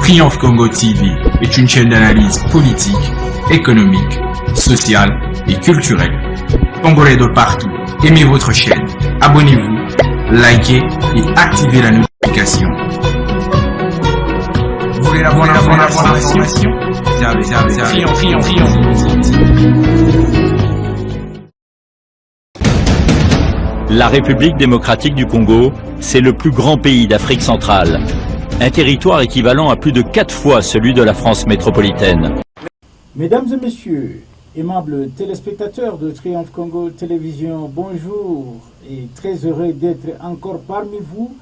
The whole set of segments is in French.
Triomphe Congo TV est une chaîne d'analyse politique, économique, sociale et culturelle. Congolais de partout, aimez votre chaîne, abonnez-vous, likez et activez la notification. Vous voulez la bonne information? Triomphe. La République démocratique du Congo, c'est le plus grand pays d'Afrique centrale. Un territoire équivalent à plus de 4 fois celui de la France métropolitaine. Mesdames et messieurs, aimables téléspectateurs de Triomphe Congo Télévision, bonjour et très heureux d'être encore parmi vous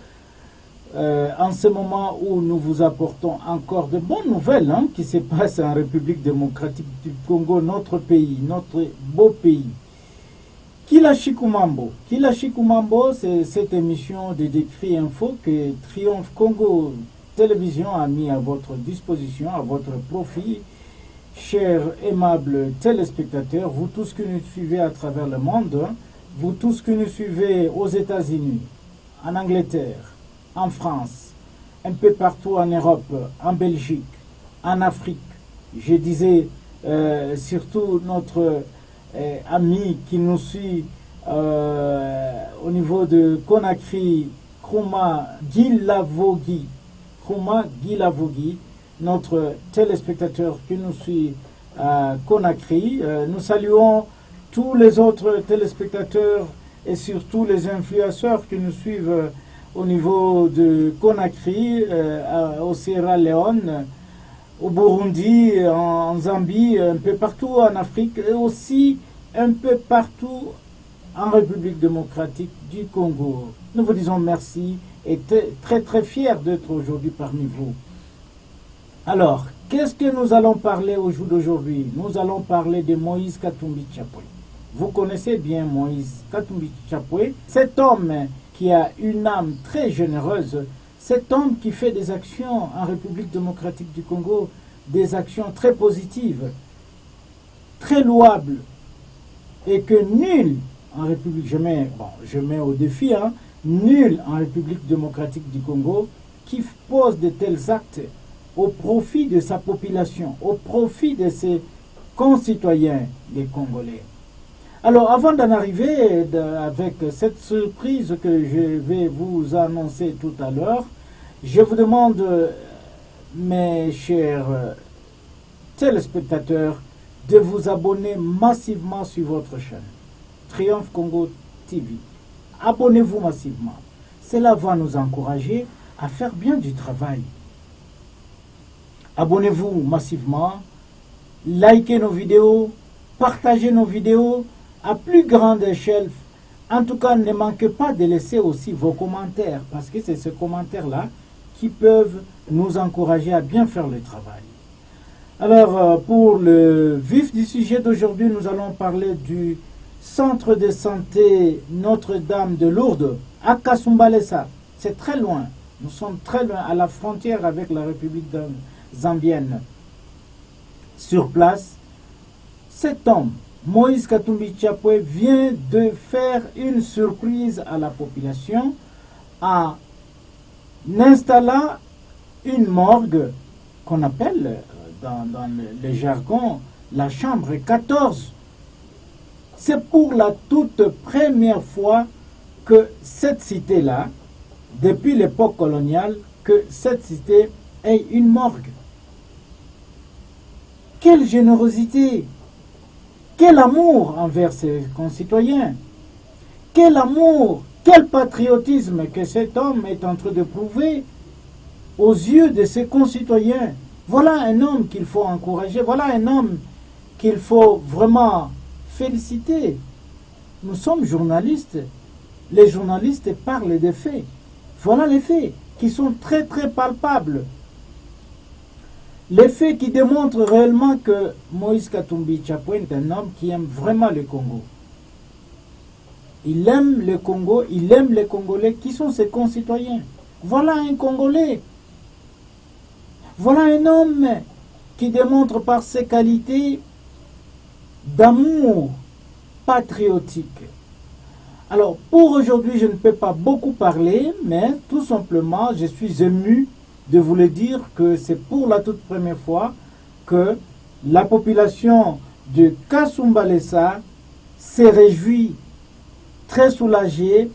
en ce moment où nous vous apportons encore de bonnes nouvelles qui se passent en République démocratique du Congo, notre pays, notre beau pays. Kilashikumambo. Kilashikumambo, c'est cette émission de Décrit Info que Triomphe Congo Télévision a mis à votre disposition, à votre profit. Chers aimables téléspectateurs, vous tous qui nous suivez à travers le monde, vous tous qui nous suivez aux États-Unis, en Angleterre, en France, un peu partout en Europe, en Belgique, en Afrique. Je disais surtout notre ami qui nous suit au niveau de Conakry, Kruma Gilavogui, notre téléspectateur qui nous suit à Conakry. Nous saluons tous les autres téléspectateurs et surtout les influenceurs qui nous suivent au niveau de Conakry, au Sierra Leone, au Burundi, en Zambie, un peu partout en Afrique et aussi un peu partout en République démocratique du Congo. Nous vous disons merci et très très fiers d'être aujourd'hui parmi vous. Alors, qu'est-ce que nous allons parler au jour d'aujourd'hui? Nous allons parler de Moïse Katumbi Chapwe. Vous connaissez bien Moïse Katumbi Chapwe, cet homme qui a une âme très généreuse, cet homme qui fait des actions en République démocratique du Congo, des actions très positives, très louables, et que nul en République, je mets au défi, nul en République démocratique du Congo qui pose de tels actes au profit de sa population, au profit de ses concitoyens, les Congolais. Alors, avant d'en arriver avec cette surprise que je vais vous annoncer tout à l'heure, je vous demande, mes chers téléspectateurs, de vous abonner massivement sur votre chaîne, Triomphe Congo TV. Abonnez-vous massivement. Cela va nous encourager à faire bien du travail. Abonnez-vous massivement, likez nos vidéos, partagez nos vidéos à plus grande échelle. En tout cas, ne manquez pas de laisser aussi vos commentaires, parce que c'est ces commentaires-là qui peuvent nous encourager à bien faire le travail. Alors, pour le vif du sujet d'aujourd'hui, nous allons parler du centre de santé Notre-Dame de Lourdes à Kasumbalesa. C'est très loin. Nous sommes très loin, à la frontière avec la République zambienne. Sur place, cet homme, Moïse Katumbi Chapwe, vient de faire une surprise à la population en installant une morgue qu'on appelle dans le jargon la chambre 14. C'est pour la toute première fois que cette cité-là, depuis l'époque coloniale, que cette cité ait une morgue. Quelle générosité! Quel amour envers ses concitoyens! Quel amour, quel patriotisme que cet homme est en train de prouver aux yeux de ses concitoyens. Voilà un homme qu'il faut encourager, voilà un homme qu'il faut vraiment féliciter. Nous sommes journalistes, les journalistes parlent des faits. Voilà les faits qui sont très très palpables. Les faits qui démontrent réellement que Moïse Katumbi Chapwe est un homme qui aime vraiment le Congo. Il aime le Congo, il aime les Congolais qui sont ses concitoyens. Voilà un Congolais. Voilà un homme qui démontre par ses qualités d'amour patriotique. Alors, pour aujourd'hui, je ne peux pas beaucoup parler, mais tout simplement, je suis ému de vous le dire que c'est pour la toute première fois que la population de Kasumbalesa s'est réjouie, très soulagée,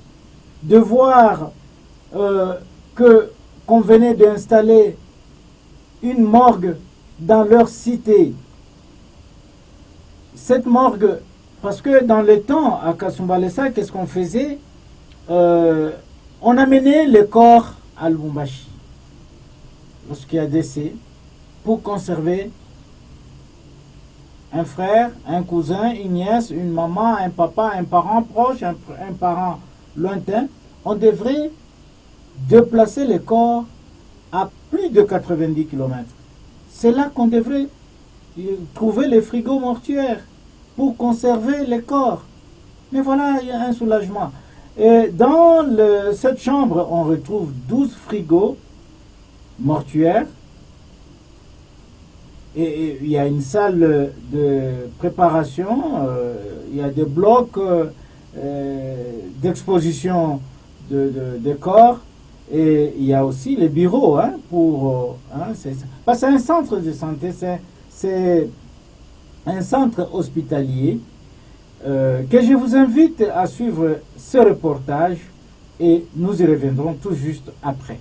de voir qu'on venait d'installer une morgue dans leur cité. Cette morgue, parce que dans le temps, à Kasumbalesa, qu'est-ce qu'on faisait? On amenait le corps à Lubumbashi, lorsqu'il y a décès, pour conserver un frère, un cousin, une nièce, une maman, un papa, un parent proche, un parent lointain. On devrait déplacer le corps à plus de 90 km. C'est là qu'on devrait trouver les frigos mortuaires pour conserver les corps. Mais voilà, il y a un soulagement. Et dans cette chambre, on retrouve 12 frigos mortuaires. Et il y a une salle de préparation, il y a des blocs d'exposition de corps, et il y a aussi les bureaux c'est un centre de santé, c'est un centre hospitalier que je vous invite à suivre ce reportage et nous y reviendrons tout juste après.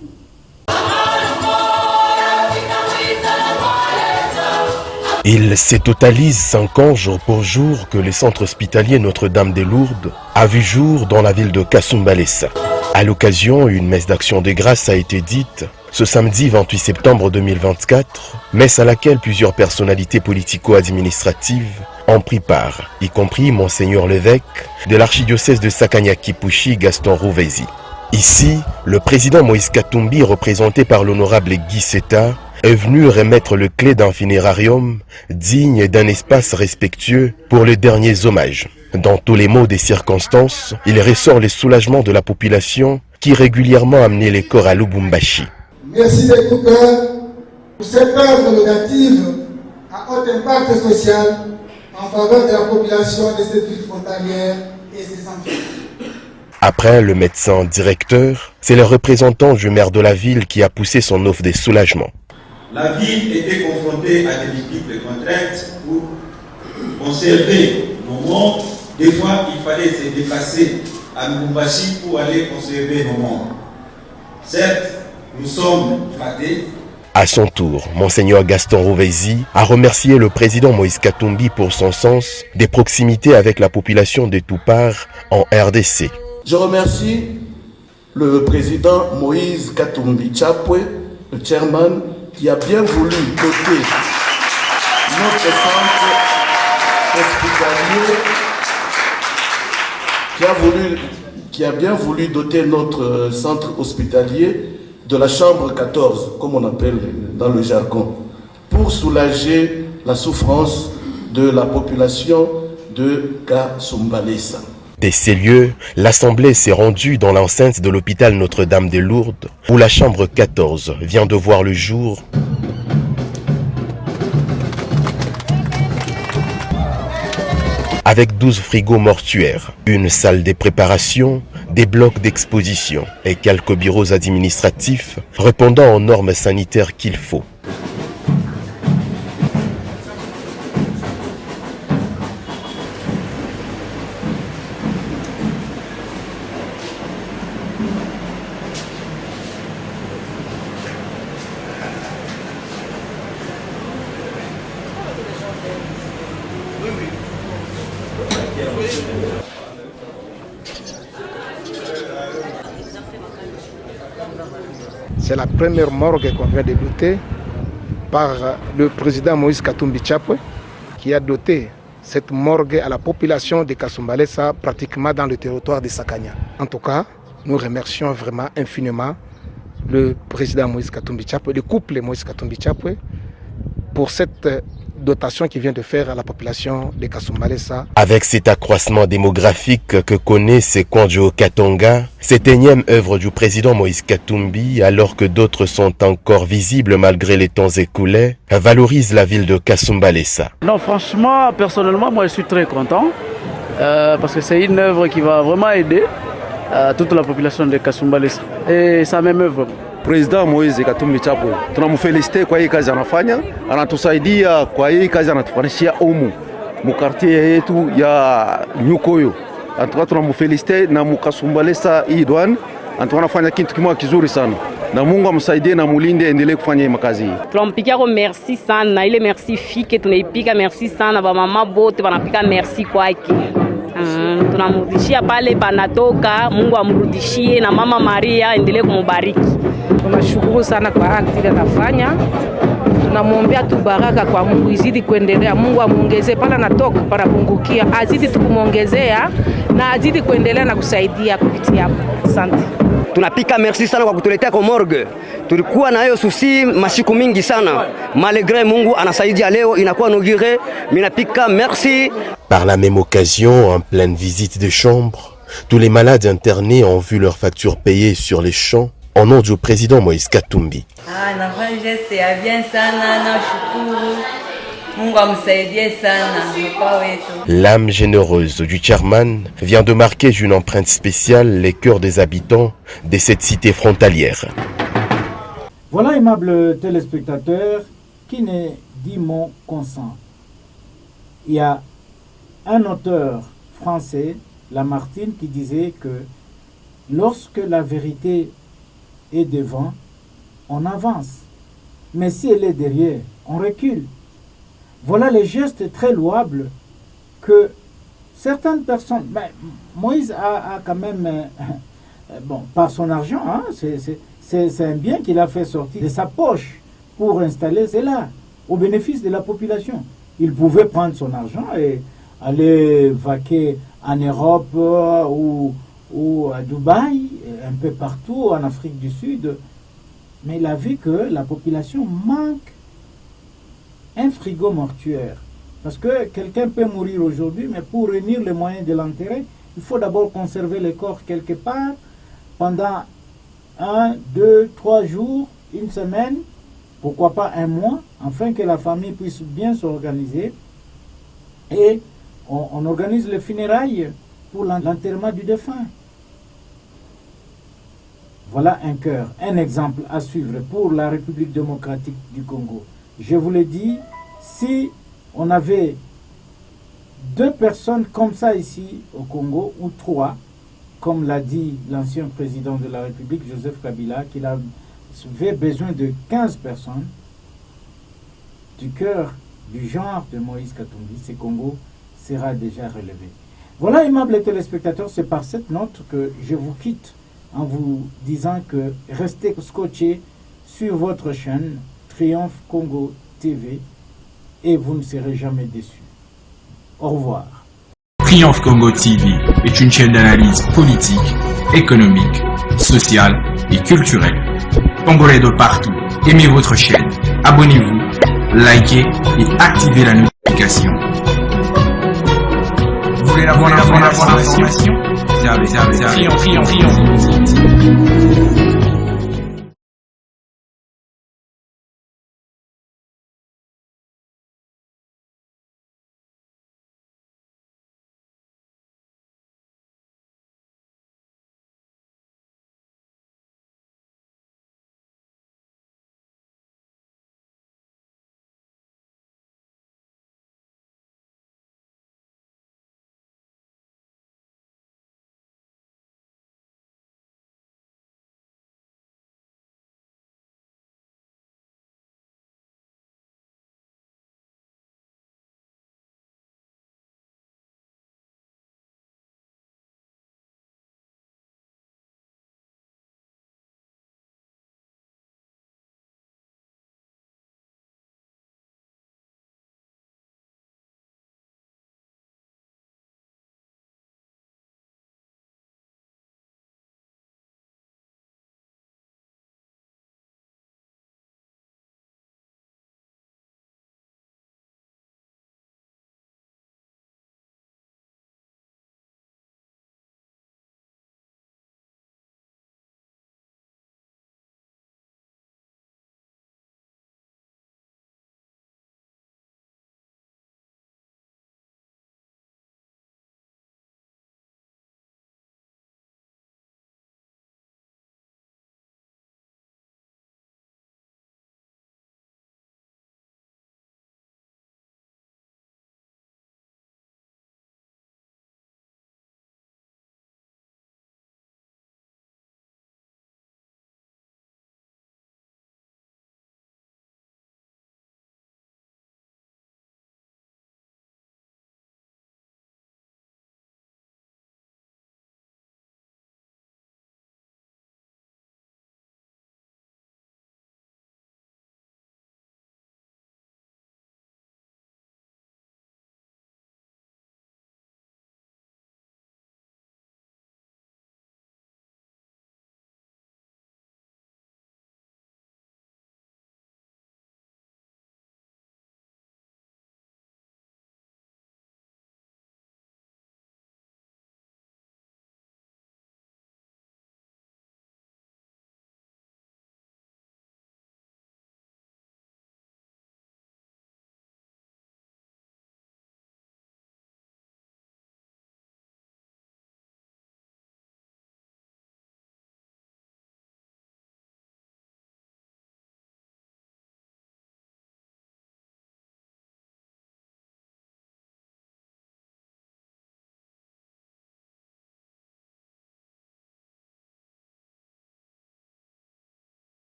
Il se totalise 5 ans jour pour jour que le centre hospitalier Notre-Dame-des-Lourdes a vu jour dans la ville de Kasumbalesa. À l'occasion, une messe d'action de grâce a été dite ce samedi 28 septembre 2024, messe à laquelle plusieurs personnalités politico-administratives ont pris part, y compris Monseigneur l'évêque de l'archidiocèse de Sakanya-Kipushi, Gaston Rouvési. Ici, le président Moïse Katumbi, représenté par l'honorable Guy Seta, est venu remettre le clé d'un funérarium digne d'un espace respectueux pour les derniers hommages. Dans tous les mots des circonstances, il ressort le soulagement de la population qui régulièrement amenait les corps à Lubumbashi. Merci des tout cœur pour cette œuvre locative à haut impact social en faveur de la population de cette ville frontalière et ses enfants. Après le médecin directeur, c'est le représentant du maire de la ville qui a poussé son offre de soulagement. La ville était confrontée à des multiples contraintes pour conserver nos mondes. Des fois, il fallait se déplacer à Lubumbashi pour aller conserver nos mondes. Certes, nous sommes flattés. À son tour, Monseigneur Gaston Rouvési a remercié le président Moïse Katumbi pour son sens des proximités avec la population de tout parts en RDC. Je remercie le président Moïse Katumbi Chapwe, le chairman, qui a bien voulu doter notre centre hospitalier, qui a bien voulu doter notre centre hospitalier de la chambre 14, comme on appelle dans le jargon, pour soulager la souffrance de la population de Kasumbalesa. De ces lieux, l'Assemblée s'est rendue dans l'enceinte de l'hôpital Notre-Dame-des-Lourdes, où la chambre 14 vient de voir le jour. Avec 12 frigos mortuaires, une salle de préparation, des blocs d'exposition et quelques bureaux administratifs répondant aux normes sanitaires qu'il faut. C'est la première morgue qu'on vient de doter par le président Moïse Katumbi Chapwe, qui a doté cette morgue à la population de Kasumbalesa, pratiquement dans le territoire de Sakanya. En tout cas, nous remercions vraiment infiniment le président Moïse Katumbi Chapwe, le couple Moïse Katumbi Chapwe, pour cette dotation qu'il vient de faire à la population de Kasumbalesa. Avec cet accroissement démographique que connaît Sekwanjo Katonga, cette énième œuvre du président Moïse Katumbi, alors que d'autres sont encore visibles malgré les temps écoulés, valorise la ville de Kasumbalesa. Non, franchement, personnellement, moi je suis très content parce que c'est une œuvre qui va vraiment aider toute la population de Kasumbalesa. Et ça m'émeut vraiment. President Moise Katumbi Chapwe tunamfelicite kwa hii kazi anafanya, anatusaidia kwa hii kazi anatufanyishia umu mukartie yetu ya Nyukoyo. Antuka tunamfelicite na mukasumbalesa hii douane, antuka anafanya kitu kimoja kizuri sana, na Mungu amsaidie na mulinde, endelee kufanya hii makazi hii. Tunampikia kwa merci sana, na ile merci fike tunaipika merci sana, ba mama bote wanapika merci kwake. Tunamrudishia pale panatoka, Mungu amrudishie, na Mama Maria endelee kumubariki. Tunashukuru sana kwa akti anafanya. Tunamwombea tu baraka kwa Mungu izidi kuendelea. Mungu amuongezee pala natoka para pungukia, azidi tukumuongezea na azidi kuendelea na kusaidia kupitia hapo. Asante. Tunapika merci sana kwa kutuletea kwa morgue. Tulikuwa na hiyo susi masiku mingi sana. Malgré Mungu anasaidia leo inakuwa inauguré, minapika merci. Par la même occasion, en pleine visite de chambre, tous les malades internés ont vu leurs factures payées sur les champs en nom du président Moïse Katumbi. L'âme généreuse du chairman vient de marquer d'une empreinte spéciale les cœurs des habitants de cette cité frontalière. Voilà, aimables téléspectateurs, qui n'est dit mon consent. Il y a un auteur français, Lamartine, qui disait que lorsque la vérité est devant, on avance. Mais si elle est derrière, on recule. Voilà les gestes très louables que certaines personnes... Mais Moïse a quand même... bon, par son argent, hein, c'est un bien qu'il a fait sortir de sa poche pour installer cela, au bénéfice de la population. Il pouvait prendre son argent et aller vaquer en Europe ou à Dubaï, un peu partout en Afrique du Sud. Mais il a vu que la population manque un frigo mortuaire. Parce que quelqu'un peut mourir aujourd'hui, mais pour réunir les moyens de l'enterrer, il faut d'abord conserver le corps quelque part pendant 1, 2, 3 jours, une semaine, pourquoi pas un mois, afin que la famille puisse bien s'organiser. Et on organise les funérailles pour l'enterrement du défunt. Voilà un cœur, un exemple à suivre pour la République démocratique du Congo. Je vous l'ai dit, si on avait 2 personnes comme ça ici au Congo, ou 3, comme l'a dit l'ancien président de la République, Joseph Kabila, qu'il avait besoin de 15 personnes, du cœur, du genre de Moïse Katumbi, ce Congo sera déjà relevé. Voilà, aimables téléspectateurs, c'est par cette note que je vous quitte en vous disant que restez scotchés sur votre chaîne Triomphe Congo TV et vous ne serez jamais déçus. Au revoir. Triomphe Congo TV est une chaîne d'analyse politique, économique, sociale et culturelle. Congolais de partout, aimez votre chaîne, abonnez-vous, likez et activez la notification. Vous voulez la bonne information? Triomphe.